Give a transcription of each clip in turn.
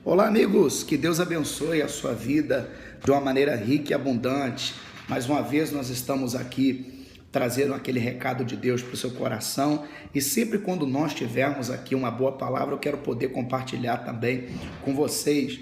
Olá, amigos, que Deus abençoe a sua vida de uma maneira rica e abundante. Mais uma vez nós estamos aqui trazendo aquele recado de Deus para o seu coração, e sempre quando nós tivermos aqui uma boa palavra, eu quero poder compartilhar também com vocês.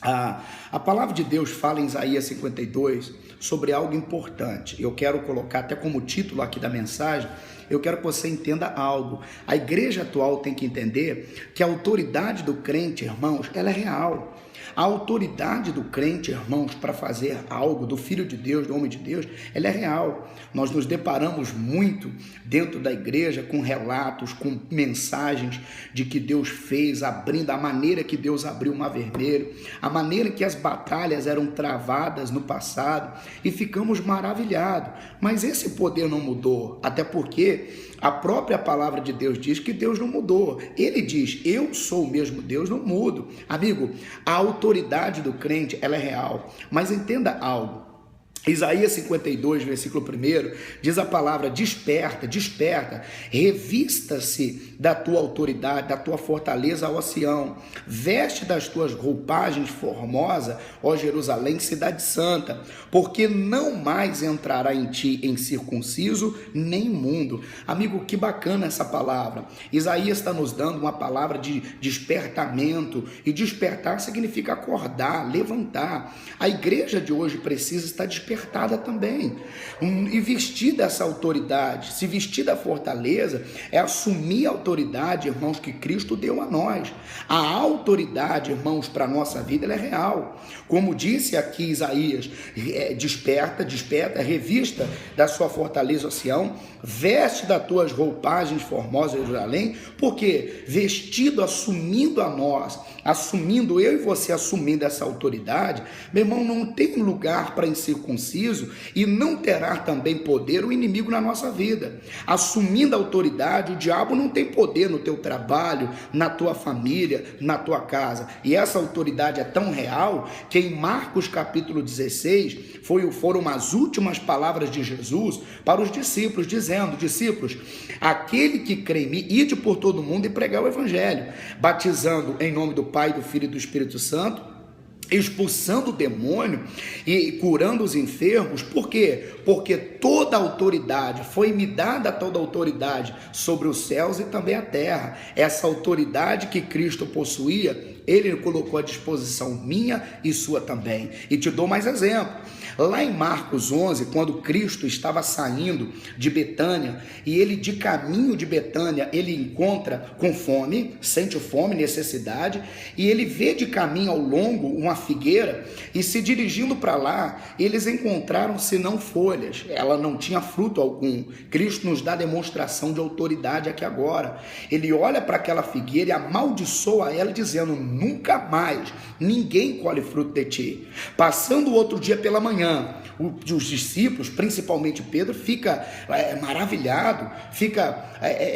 A palavra de Deus fala em Isaías 52 sobre algo importante. Eu quero colocar até como título aqui da mensagem. Eu quero que você entenda algo. A igreja atual tem que entender que a autoridade do crente, irmãos, ela é real. A autoridade do crente, irmãos, para fazer algo, do Filho de Deus, do homem de Deus, ela é real. Nós nos deparamos muito dentro da igreja com relatos, com mensagens de que Deus fez, abrindo a maneira que Deus abriu o Mar Vermelho, a maneira que as batalhas eram travadas no passado, e ficamos maravilhados. Mas esse poder não mudou, até porque a própria palavra de Deus diz que Deus não mudou. Ele diz, eu sou o mesmo Deus, não mudo. Amigo, a autoridade do crente, ela é real. Mas entenda algo. Isaías 52, versículo 1, diz a palavra, desperta, desperta, revista-se da tua autoridade, da tua fortaleza, ó Sião, veste das tuas roupagens formosa, ó Jerusalém, cidade santa, porque não mais entrará em ti incircunciso, nem imundo. Amigo, que bacana essa palavra. Isaías está nos dando uma palavra de despertamento, e despertar significa acordar, levantar. A igreja de hoje precisa estar despertada também, e vestir dessa autoridade. Se vestir da fortaleza é assumir a autoridade, irmãos, que Cristo deu a nós. A autoridade, irmãos, para a nossa vida, ela é real. Como disse aqui Isaías, desperta, desperta, revista da sua fortaleza, ó Sião, veste das tuas roupagens formosas, Jerusalém, porque vestido, assumindo a nós, assumindo eu e você, assumindo essa autoridade, meu irmão, não tem lugar para incircunciso, e não terá também poder o inimigo na nossa vida. Assumindo a autoridade, o diabo não tem poder no teu trabalho, na tua família, na tua casa. E essa autoridade é tão real que em Marcos capítulo 16 foram as últimas palavras de Jesus para os discípulos, dizendo, discípulos, aquele que crê em mim, ide por todo mundo e pregar o evangelho, batizando em nome do Pai, do Filho e do Espírito Santo, expulsando o demônio e curando os enfermos. Por quê? Porque toda autoridade, foi-me dada toda autoridade sobre os céus e também a terra. Essa autoridade que Cristo possuía, ele colocou à disposição minha e sua também. E te dou mais exemplo. Lá em Marcos 11, quando Cristo estava saindo de Betânia, e ele de caminho de Betânia, ele encontra com fome, sente fome, necessidade, e ele vê de caminho ao longo uma figueira, e se dirigindo para lá, eles encontraram senão folhas, ela não tinha fruto algum. Cristo nos dá demonstração de autoridade aqui agora. Ele olha para aquela figueira e amaldiçoa ela, dizendo, nunca mais ninguém colhe fruto de ti. Passando o outro dia pela manhã, os discípulos, principalmente Pedro, fica maravilhado, fica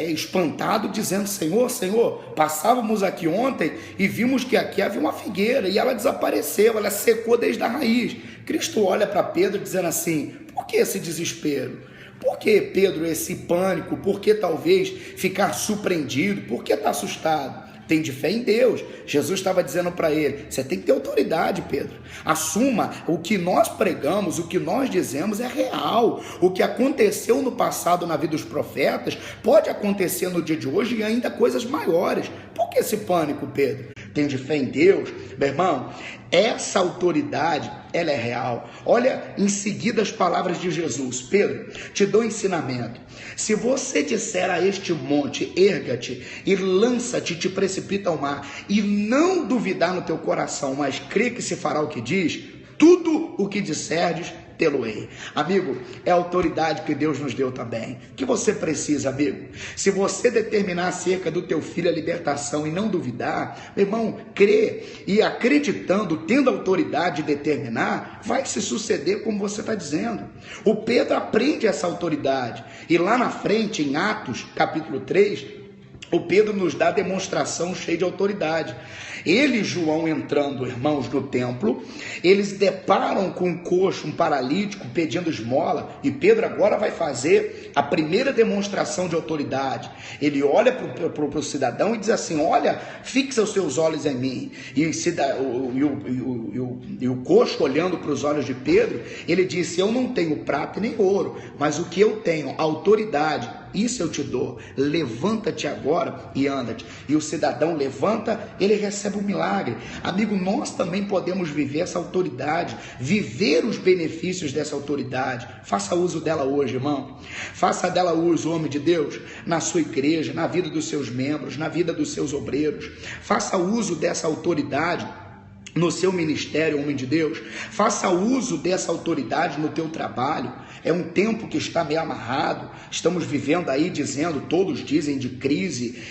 espantado, dizendo, Senhor, Senhor, passávamos aqui ontem e vimos que aqui havia uma figueira e ela desapareceu, ela secou desde a raiz. Cristo olha para Pedro dizendo assim, por que esse desespero? Por que, Pedro, esse pânico? Por que talvez ficar surpreendido? Por que está assustado? Tem de fé em Deus. Jesus estava dizendo para ele, você tem que ter autoridade, Pedro. Assuma, o que nós pregamos, o que nós dizemos é real. O que aconteceu no passado na vida dos profetas, pode acontecer no dia de hoje e ainda coisas maiores. Por que esse pânico, Pedro? Tem de fé em Deus? Meu irmão, essa autoridade, ela é real. Olha em seguida as palavras de Jesus. Pedro, te dou ensinamento. Se você disser a este monte, erga-te e lança-te, te precipita ao mar, e não duvidar no teu coração, mas crê que se fará o que diz, tudo o que disserdes, tê-lo-ei. Amigo, é a autoridade que Deus nos deu também. O que você precisa, amigo? Se você determinar acerca do teu filho a libertação e não duvidar, meu irmão, crê e acreditando, tendo autoridade de determinar, vai se suceder como você está dizendo. O Pedro aprende essa autoridade. E lá na frente, em Atos, capítulo 3, o Pedro nos dá demonstração cheia de autoridade. Ele e João entrando, irmãos, no templo, eles deparam com um coxo, um paralítico, pedindo esmola, e Pedro agora vai fazer a primeira demonstração de autoridade. Ele olha para o cidadão e diz assim: olha, fixa os seus olhos em mim. E o coxo, olhando para os olhos de Pedro, ele disse: eu não tenho prata nem ouro, mas o que eu tenho, autoridade, isso eu te dou. Levanta-te agora e anda-te. E o cidadão levanta, ele recebe um milagre. Amigo, nós também podemos viver essa autoridade, viver os benefícios dessa autoridade. Faça uso dela hoje, irmão. Faça dela uso, homem de Deus, na sua igreja, na vida dos seus membros, na vida dos seus obreiros. Faça uso dessa autoridade no seu ministério, homem de Deus. Faça uso dessa autoridade no teu trabalho. É um tempo que está meio amarrado. Estamos vivendo aí dizendo, todos dizem de crise,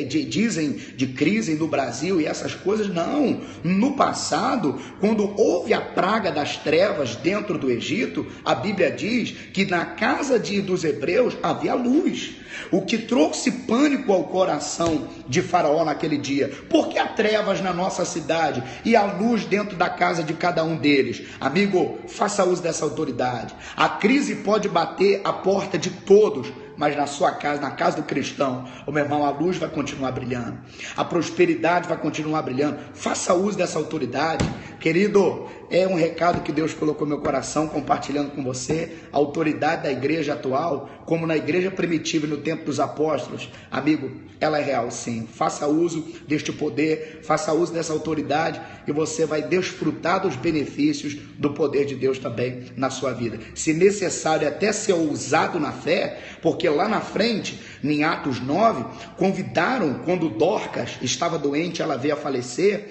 dizem de crise no Brasil e essas coisas. Não, no passado, quando houve a praga das trevas dentro do Egito, a Bíblia diz que na casa dos hebreus havia luz. O que trouxe pânico ao coração de Faraó naquele dia. Por que há trevas na nossa cidade e a luz dentro da casa de cada um deles? Amigo, faça uso dessa autoridade. A crise pode bater a porta de todos, mas na sua casa, na casa do cristão, meu irmão, a luz vai continuar brilhando, a prosperidade vai continuar brilhando. Faça uso dessa autoridade, querido. É um recado que Deus colocou no meu coração, compartilhando com você. A autoridade da igreja atual, como na igreja primitiva e no tempo dos apóstolos, amigo, ela é real sim. Faça uso deste poder, faça uso dessa autoridade e você vai desfrutar dos benefícios do poder de Deus também na sua vida. Se necessário, até ser ousado na fé, porque lá na frente, em Atos 9, convidaram, quando Dorcas estava doente, ela veio a falecer,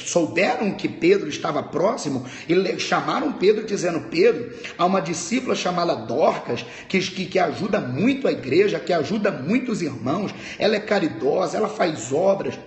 souberam que Pedro estava próximo e chamaram Pedro dizendo: Pedro, há uma discípula chamada Dorcas que ajuda muito a igreja, que ajuda muitos irmãos, ela é caridosa, ela faz obras,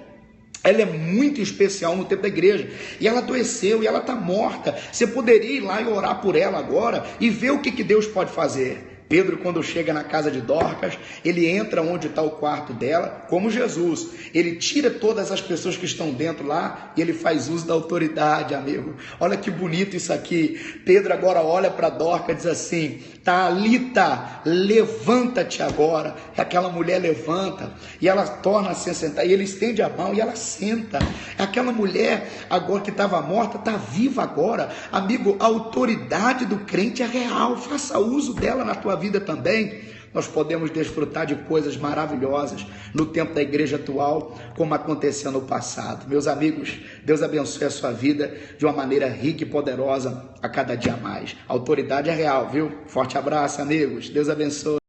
ela é muito especial no tempo da igreja, e ela adoeceu e ela está morta. Você poderia ir lá e orar por ela agora e ver o que Deus pode fazer. Pedro, quando chega na casa de Dorcas, ele entra onde está o quarto dela, como Jesus. Ele tira todas as pessoas que estão dentro lá e ele faz uso da autoridade, amigo. Olha que bonito isso aqui. Pedro agora olha para Dorcas e diz assim: Talita, levanta-te agora. E aquela mulher levanta e ela torna a se sentar. E ele estende a mão e ela senta. Aquela mulher agora que estava morta está viva agora. Amigo, a autoridade do crente é real. Faça uso dela na tua vida também. Nós podemos desfrutar de coisas maravilhosas no tempo da igreja atual, como aconteceu no passado. Meus amigos, Deus abençoe a sua vida de uma maneira rica e poderosa a cada dia mais. A autoridade é real, viu? Forte abraço, amigos. Deus abençoe.